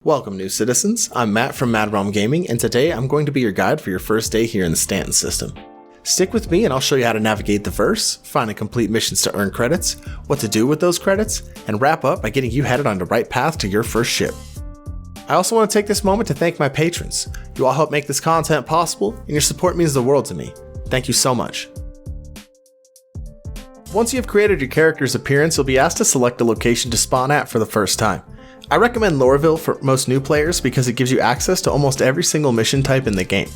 Welcome, new citizens. I'm Matt from Madrealm Gaming, and today I'm going to be your guide for your first day here in the Stanton system. Stick with me and I'll show you how to navigate the verse, find and complete missions to earn credits, what to do with those credits, and wrap up by getting you headed on the right path to your first ship. I also want to take this moment to thank my patrons. You all help make this content possible, and your support means the world to me. Thank you so much. Once you have created your character's appearance, you'll be asked to select a location to spawn at for the first time. I recommend Lorville for most new players because it gives you access to almost every single mission type in the game.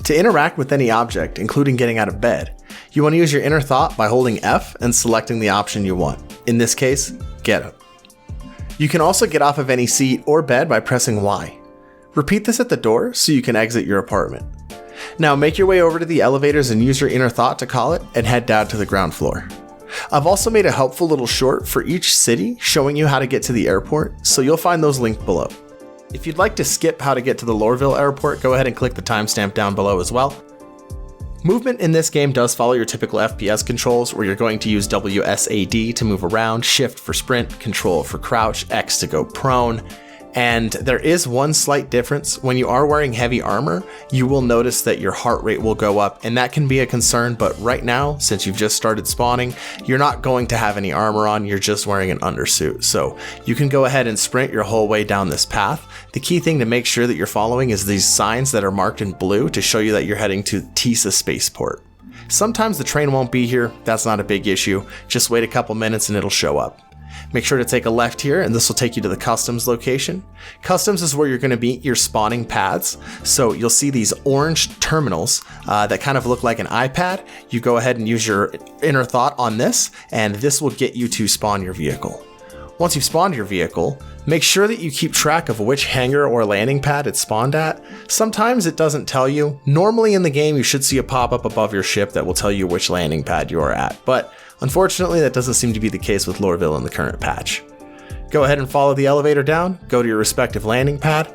To interact with any object, including getting out of bed, you want to use your inner thought by holding F and selecting the option you want. In this case, get up. You can also get off of any seat or bed by pressing Y. Repeat this at the door so you can exit your apartment. Now make your way over to the elevators and use your inner thought to call it and head down to the ground floor. I've also made a helpful little short for each city showing you how to get to the airport, so you'll find those linked below. If you'd like to skip how to get to the Lorville airport, go ahead and click the timestamp down below as well. Movement in this game does follow your typical FPS controls, where you're going to use WSAD to move around, shift for sprint, control for crouch, X to go prone. And there is one slight difference. When you are wearing heavy armor, you will notice that your heart rate will go up, and that can be a concern, but right now, since you've just started spawning, you're not going to have any armor on, you're just wearing an undersuit. So you can go ahead and sprint your whole way down this path. The key thing to make sure that you're following is these signs that are marked in blue to show you that you're heading to Tisa Spaceport. Sometimes the train won't be here, that's not a big issue. Just wait a couple minutes and it'll show up. Make sure to take a left here, and this will take you to the customs location. Customs is where you're going to meet your spawning paths. So you'll see these orange terminals that kind of look like an iPad. You go ahead and use your inner thought on this, and this will get you to spawn your vehicle. Once you've spawned your vehicle, make sure that you keep track of which hangar or landing pad it's spawned at. Sometimes it doesn't tell you. Normally in the game, you should see a pop-up above your ship that will tell you which landing pad you are at, but unfortunately, that doesn't seem to be the case with Lorville in the current patch. Go ahead and follow the elevator down, go to your respective landing pad,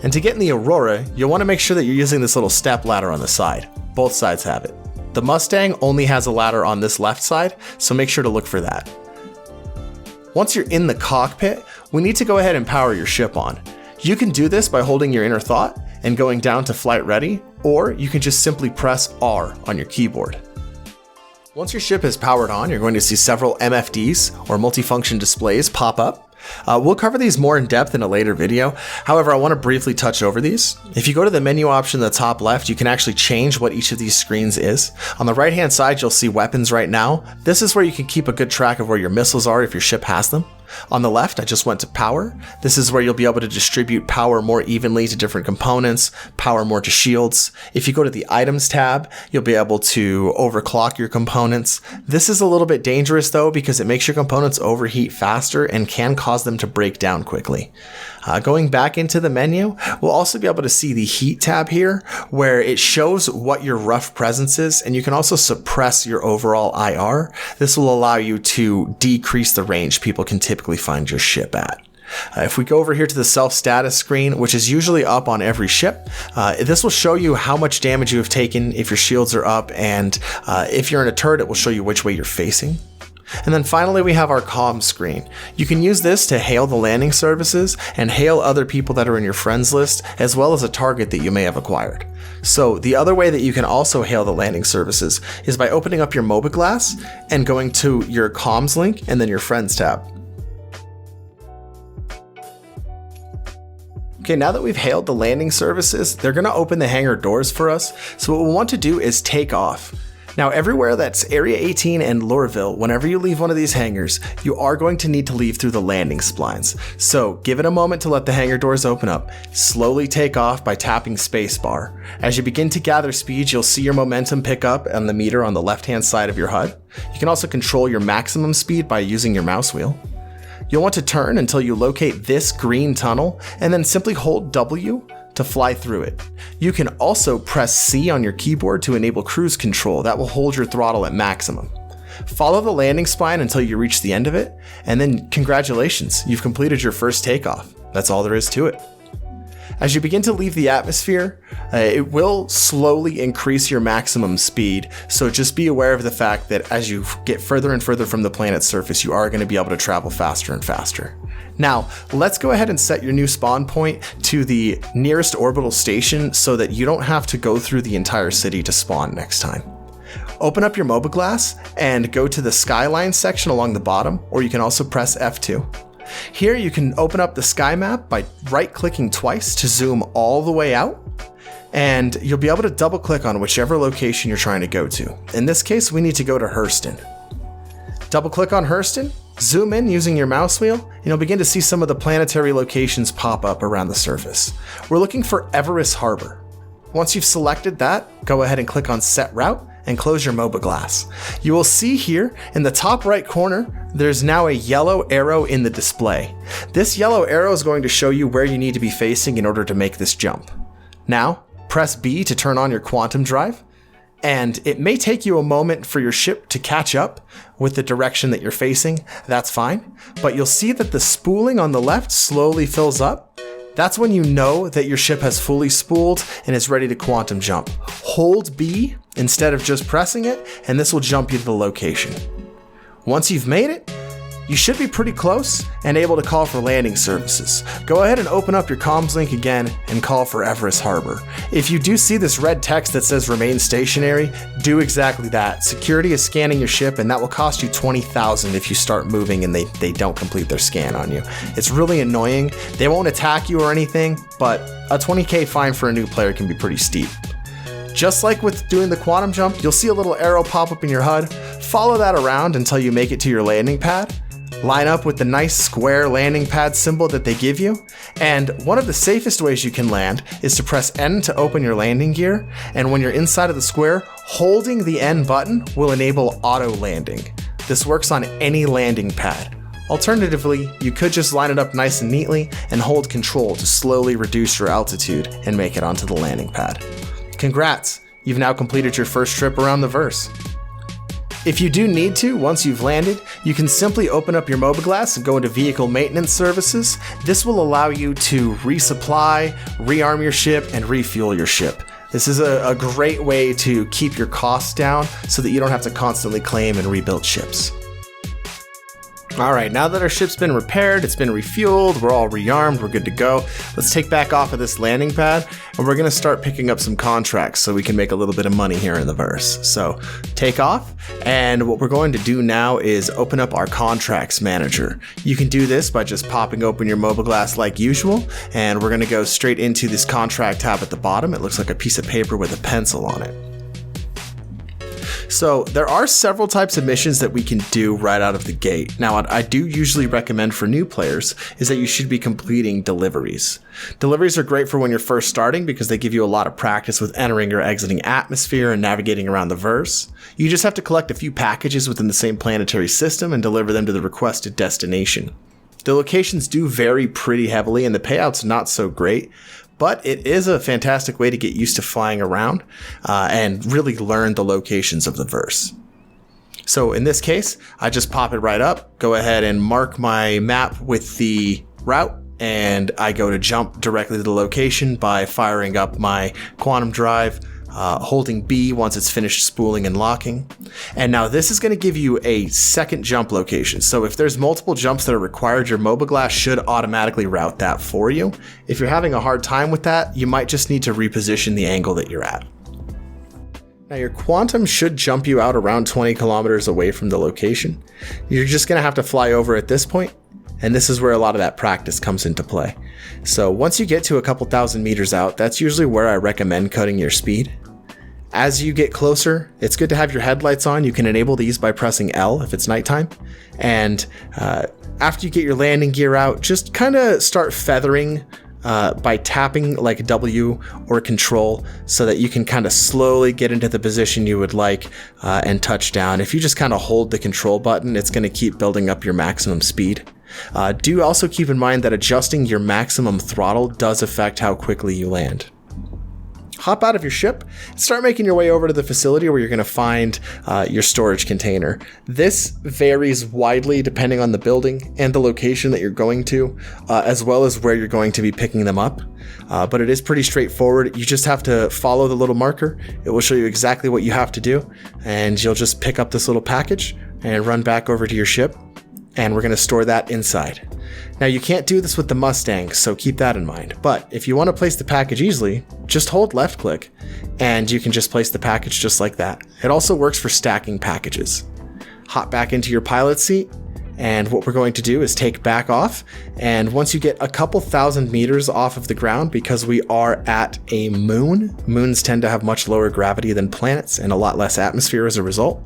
and to get in the Aurora, you'll want to make sure that you're using this little step ladder on the side. Both sides have it. The Mustang only has a ladder on this left side, so make sure to look for that. Once you're in the cockpit, we need to go ahead and power your ship on. You can do this by holding your inner thought and going down to flight ready, or you can just simply press R on your keyboard. Once your ship is powered on, you're going to see several MFDs or multifunction displays pop up. We'll cover these more in depth in a later video. However, I want to briefly touch over these. If you go to the menu option in the top left, you can actually change what each of these screens is. On the right hand side, you'll see weapons right now. This is where you can keep a good track of where your missiles are if your ship has them. On the left, I just went to power. This is where you'll be able to distribute power more evenly to different components, power more to shields. If you go to the items tab, you'll be able to overclock your components. This is a little bit dangerous though, because it makes your components overheat faster and can cause them to break down quickly. Going back into the menu, we'll also be able to see the heat tab here, where it shows what your rough presence is, and you can also suppress your overall IR. This will allow you to decrease the range people can typically find your ship at. If we go over here to the self-status screen, which is usually up on every ship, this will show you how much damage you have taken if your shields are up, and if you're in a turret, it will show you which way you're facing. And then finally, we have our comms screen. You can use this to hail the landing services and hail other people that are in your friends list, as well as a target that you may have acquired. So the other way that you can also hail the landing services is by opening up your Mobiglass and going to your comms link and then your friends tab. Okay, now that we've hailed the landing services, they're going to open the hangar doors for us. So what we want to do is take off. Now, everywhere that's Area 18 and Lorville, whenever you leave one of these hangars, you are going to need to leave through the landing splines. So give it a moment to let the hangar doors open up. Slowly take off by tapping spacebar. As you begin to gather speed, you'll see your momentum pick up on the meter on the left-hand side of your HUD. You can also control your maximum speed by using your mouse wheel. You'll want to turn until you locate this green tunnel, and then simply hold W to fly through it. You can also press C on your keyboard to enable cruise control. That will hold your throttle at maximum. Follow the landing spine until you reach the end of it, and then congratulations, you've completed your first takeoff. That's all there is to it. As you begin to leave the atmosphere, it will slowly increase your maximum speed, so just be aware of the fact that as you get further and further from the planet's surface, you are going to be able to travel faster and faster. Now, let's go ahead and set your new spawn point to the nearest orbital station so that you don't have to go through the entire city to spawn next time. Open up your Mobiglass and go to the skyline section along the bottom, or you can also press F2. Here you can open up the sky map by right-clicking twice to zoom all the way out, and you'll be able to double-click on whichever location you're trying to go to. In this case, we need to go to Hurston. Double-click on Hurston, zoom in using your mouse wheel, and you'll begin to see some of the planetary locations pop up around the surface. We're looking for Everest Harbor. Once you've selected that, go ahead and click on Set Route and close your Mobiglass. You will see here in the top right corner, there's now a yellow arrow in the display. This yellow arrow is going to show you where you need to be facing in order to make this jump. Now, press B to turn on your quantum drive, and it may take you a moment for your ship to catch up with the direction that you're facing. That's fine, but you'll see that the spooling on the left slowly fills up. That's when you know that your ship has fully spooled and is ready to quantum jump. Hold B instead of just pressing it, and this will jump you to the location. Once you've made it, you should be pretty close and able to call for landing services. Go ahead and open up your comms link again and call for Everest Harbor. If you do see this red text that says remain stationary, do exactly that. Security is scanning your ship, and that will cost you 20,000 if you start moving and they don't complete their scan on you. It's really annoying. They won't attack you or anything, but a 20k fine for a new player can be pretty steep. Just like with doing the quantum jump, you'll see a little arrow pop up in your HUD. Follow that around until you make it to your landing pad. Line up with the nice square landing pad symbol that they give you, and one of the safest ways you can land is to press N to open your landing gear, and when you're inside of the square, holding the N button will enable auto landing. This works on any landing pad. Alternatively, you could just line it up nice and neatly and hold Control to slowly reduce your altitude and make it onto the landing pad. Congrats, you've now completed your first trip around the verse. If you do need to, once you've landed, you can simply open up your Mobiglass and go into Vehicle Maintenance Services. This will allow you to resupply, rearm your ship, and refuel your ship. This is a great way to keep your costs down so that you don't have to constantly claim and rebuild ships. Alright, now that our ship's been repaired, it's been refueled, we're all rearmed, we're good to go. Let's take back off of this landing pad, and we're going to start picking up some contracts so we can make a little bit of money here in the verse. So, take off, and what we're going to do now is open up our contracts manager. You can do this by just popping open your Mobiglass like usual, and we're going to go straight into this contract tab at the bottom. It looks like a piece of paper with a pencil on it. So there are several types of missions that we can do right out of the gate. Now, what I do usually recommend for new players is that you should be completing deliveries. Deliveries are great for when you're first starting because they give you a lot of practice with entering or exiting atmosphere and navigating around the verse. You just have to collect a few packages within the same planetary system and deliver them to the requested destination. The locations do vary pretty heavily and the payout's not so great, but it is a fantastic way to get used to flying around and really learn the locations of the verse. So in this case, I just pop it right up, go ahead and mark my map with the route, and I go to jump directly to the location by firing up my quantum drive, holding B once it's finished spooling and locking. And now this is going to give you a second jump location. So if there's multiple jumps that are required, your Mobiglass should automatically route that for you. If you're having a hard time with that, you might just need to reposition the angle that you're at. Now your quantum should jump you out around 20 kilometers away from the location. You're just going to have to fly over at this point, and this is where a lot of that practice comes into play. So once you get to a couple thousand meters out, that's usually where I recommend cutting your speed. As you get closer, it's good to have your headlights on. You can enable these by pressing L if it's nighttime. And after you get your landing gear out, just kind of start feathering by tapping like W or Control so that you can kind of slowly get into the position you would like and touch down. If you just kind of hold the Control button, it's going to keep building up your maximum speed. Do also keep in mind that adjusting your maximum throttle does affect how quickly you land. Hop out of your ship and start making your way over to the facility where you're going to find your storage container. This varies widely depending on the building and the location that you're going to, as well as where you're going to be picking them up. But it is pretty straightforward. You just have to follow the little marker. It will show you exactly what you have to do, and you'll just pick up this little package and run back over to your ship, and we're going to store that inside. Now you can't do this with the Mustang, so keep that in mind. But if you want to place the package easily, just hold left click and you can just place the package just like that. It also works for stacking packages. Hop back into your pilot seat, and what we're going to do is take back off. And once you get a couple thousand meters off of the ground, because we are at a moon, moons tend to have much lower gravity than planets and a lot less atmosphere as a result.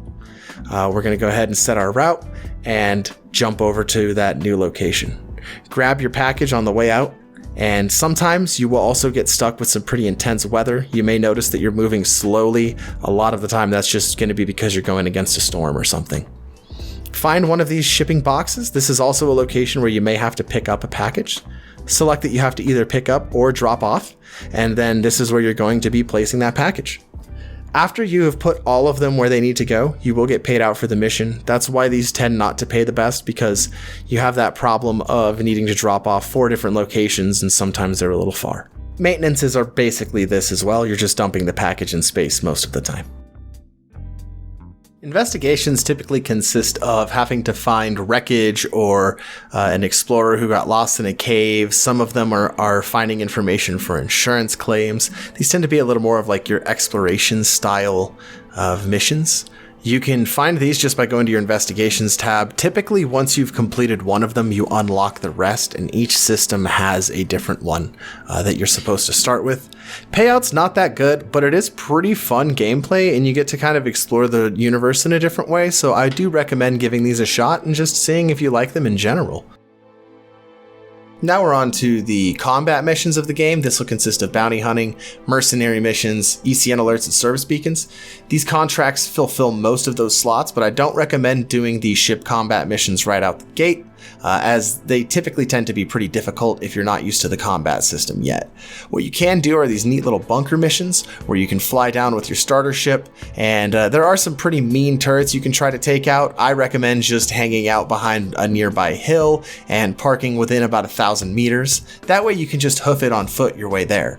We're going to go ahead and set our route and jump over to that new location. Grab your package on the way out, and sometimes you will also get stuck with some pretty intense weather. You may notice that you're moving slowly. A lot of the time that's just going to be because you're going against a storm or something. Find one of these shipping boxes. This is also a location where you may have to pick up a package. Select that you have to either pick up or drop off, and then this is where you're going to be placing that package. After you have put all of them where they need to go, you will get paid out for the mission. That's why these tend not to pay the best, because you have that problem of needing to drop off 4 different locations and sometimes they're a little far. Maintenances are basically this as well. You're just dumping the package in space most of the time. Investigations typically consist of having to find wreckage or an explorer who got lost in a cave. Some of them are finding information for insurance claims. These tend to be a little more of like your exploration style of missions. You can find these just by going to your investigations tab. Typically, once you've completed one of them, you unlock the rest, and each system has a different one that you're supposed to start with. Payout's not that good, but it is pretty fun gameplay, and you get to kind of explore the universe in a different way, so I do recommend giving these a shot and just seeing if you like them in general. Now we're on to the combat missions of the game. This will consist of bounty hunting, mercenary missions, ECN alerts, and service beacons. These contracts fulfill most of those slots, but I don't recommend doing the ship combat missions right out the gate, as they typically tend to be pretty difficult if you're not used to the combat system yet. What you can do are these neat little bunker missions where you can fly down with your starter ship, and there are some pretty mean turrets you can try to take out. I recommend just hanging out behind a nearby hill and parking within about 1,000 meters. That way you can just hoof it on foot your way there.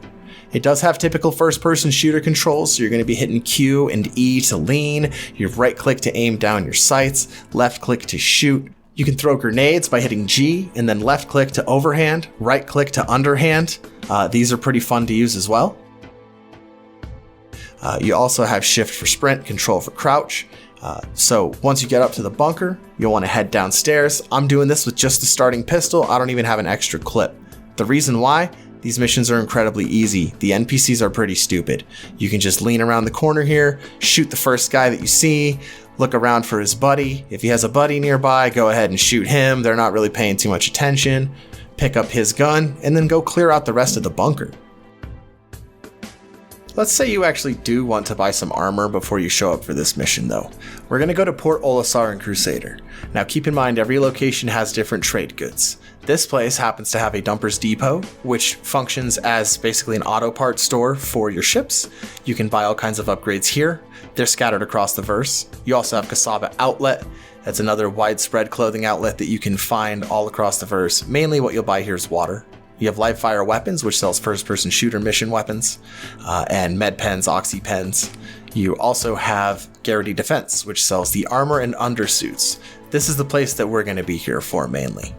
It does have typical first-person shooter controls, so you're going to be hitting Q and E to lean, you right-click to aim down your sights, left-click to shoot. You can throw grenades by hitting G and then left-click to overhand, right-click to underhand. These are pretty fun to use as well. You also have shift for sprint, control for crouch. So once you get up to the bunker, you'll want to head downstairs. I'm doing this with just the starting pistol. I don't even have an extra clip. The reason why? These missions are incredibly easy. The NPCs are pretty stupid. You can just lean around the corner here, shoot the first guy that you see, look around for his buddy. If he has a buddy nearby, go ahead and shoot him. They're not really paying too much attention. Pick up his gun, and then go clear out the rest of the bunker. Let's say you actually do want to buy some armor before you show up for this mission though. We're going to go to Port Olisar and Crusader. Now keep in mind every location has different trade goods. This place happens to have a Dumper's Depot, which functions as basically an auto parts store for your ships. You can buy all kinds of upgrades here. They're scattered across the verse. You also have Kasaba Outlet. That's another widespread clothing outlet that you can find all across the verse. Mainly what you'll buy here is water. You have Live Fire Weapons, which sells first-person shooter mission weapons, and med pens, oxy pens. You also have Garrity Defense, which sells the armor and undersuits. This is the place that we're going to be here for mainly.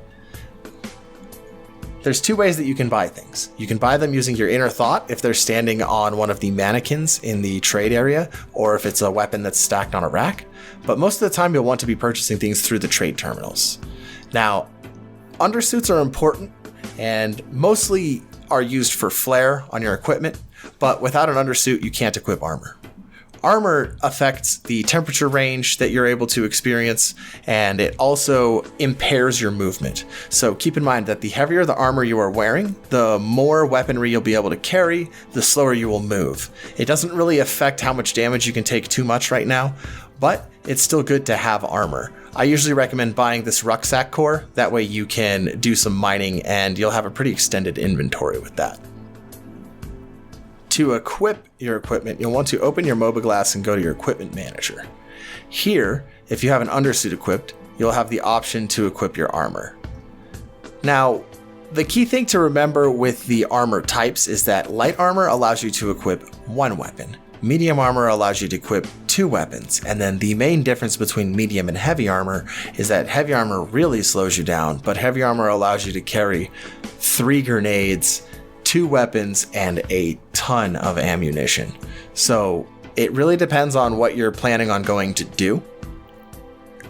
There's 2 ways that you can buy things. You can buy them using your inner thought if they're standing on one of the mannequins in the trade area, or if it's a weapon that's stacked on a rack. But most of the time you'll want to be purchasing things through the trade terminals. Now, undersuits are important and mostly are used for flare on your equipment, but without an undersuit you can't equip armor. Armor affects the temperature range that you're able to experience, and it also impairs your movement. So keep in mind that the heavier the armor you are wearing, the more weaponry you'll be able to carry, the slower you will move. It doesn't really affect how much damage you can take too much right now, but it's still good to have armor. I usually recommend buying this rucksack core, that way you can do some mining and you'll have a pretty extended inventory with that. To equip your equipment, you'll want to open your Mobiglass and go to your equipment manager. Here, if you have an undersuit equipped, you'll have the option to equip your armor. Now, the key thing to remember with the armor types is that light armor allows you to equip one weapon. Medium armor allows you to equip 2 weapons, and then the main difference between medium and heavy armor is that heavy armor really slows you down, but heavy armor allows you to carry 3 grenades, 2 weapons, and a ton of ammunition. So it really depends on what you're planning on going to do.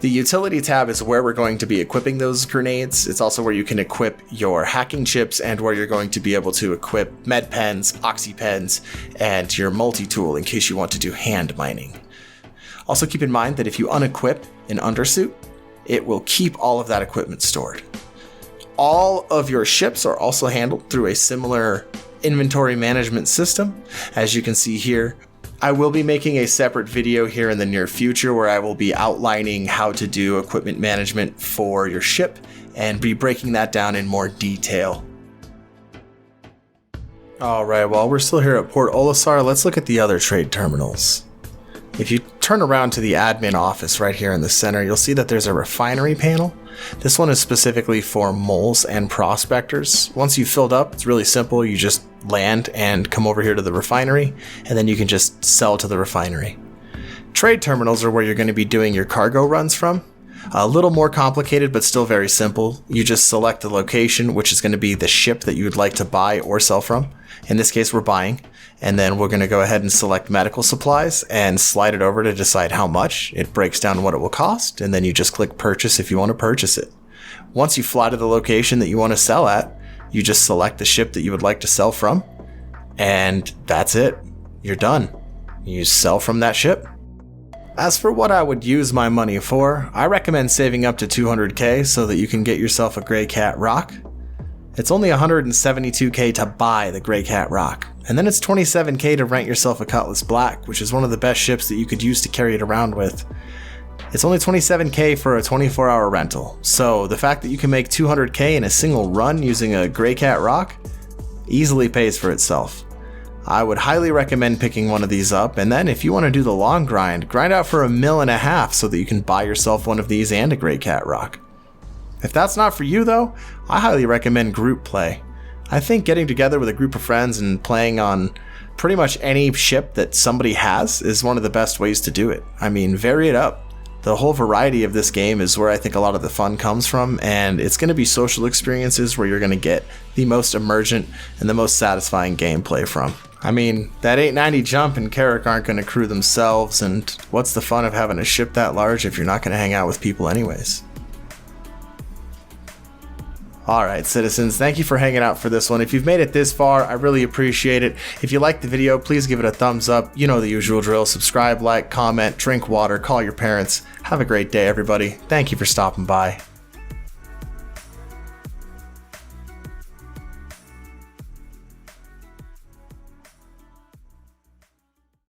The utility tab is where we're going to be equipping those grenades. It's also where you can equip your hacking chips and where you're going to be able to equip med pens, oxy pens, and your multi-tool in case you want to do hand mining. Also keep in mind that if you unequip an undersuit, it will keep all of that equipment stored. All of your ships are also handled through a similar inventory management system. As you can see here, I will be making a separate video here in the near future where I will be outlining how to do equipment management for your ship and be breaking that down in more detail. Alright, while we're still here at Port Olisar, let's look at the other trade terminals. If you turn around to the admin office right here in the center, you'll see that there's a refinery panel. This one is specifically for moles and prospectors. Once you've filled up, it's really simple. You just land and come over here to the refinery, and then you can just sell to the refinery. Trade terminals are where you're going to be doing your cargo runs from. A little more complicated, but still very simple. You just select the location, which is going to be the ship that you would like to buy or sell from. In this case, we're buying. And then we're going to go ahead and select medical supplies and slide it over to decide how much. It breaks down what it will cost, and then you just click purchase if you want to purchase it. Once you fly to the location that you want to sell at, you just select the ship that you would like to sell from, and that's it. You're done. You sell from that ship. As for what I would use my money for, I recommend saving up to 200k so that you can get yourself a Grey Cat Rock. It's only 172k to buy the Grey Cat Rock, and then it's 27k to rent yourself a Cutlass Black, which is one of the best ships that you could use to carry it around with. It's only 27k for a 24-hour rental, so the fact that you can make 200k in a single run using a Grey Cat Rock easily pays for itself. I would highly recommend picking one of these up, and then if you want to do the long grind out for $1.5 million so that you can buy yourself one of these and a Grey Cat Rock. If that's not for you though, I highly recommend group play. I think getting together with a group of friends and playing on pretty much any ship that somebody has is one of the best ways to do it. I mean, vary it up. The whole variety of this game is where I think a lot of the fun comes from, and it's going to be social experiences where you're going to get the most emergent and the most satisfying gameplay from. I mean, that 890 jump and Carrack aren't going to crew themselves, and what's the fun of having a ship that large if you're not going to hang out with people anyways? Alright citizens, thank you for hanging out for this one. If you've made it this far, I really appreciate it. If you liked the video, please give it a thumbs up. You know the usual drill. Subscribe, like, comment, drink water, call your parents. Have a great day everybody. Thank you for stopping by.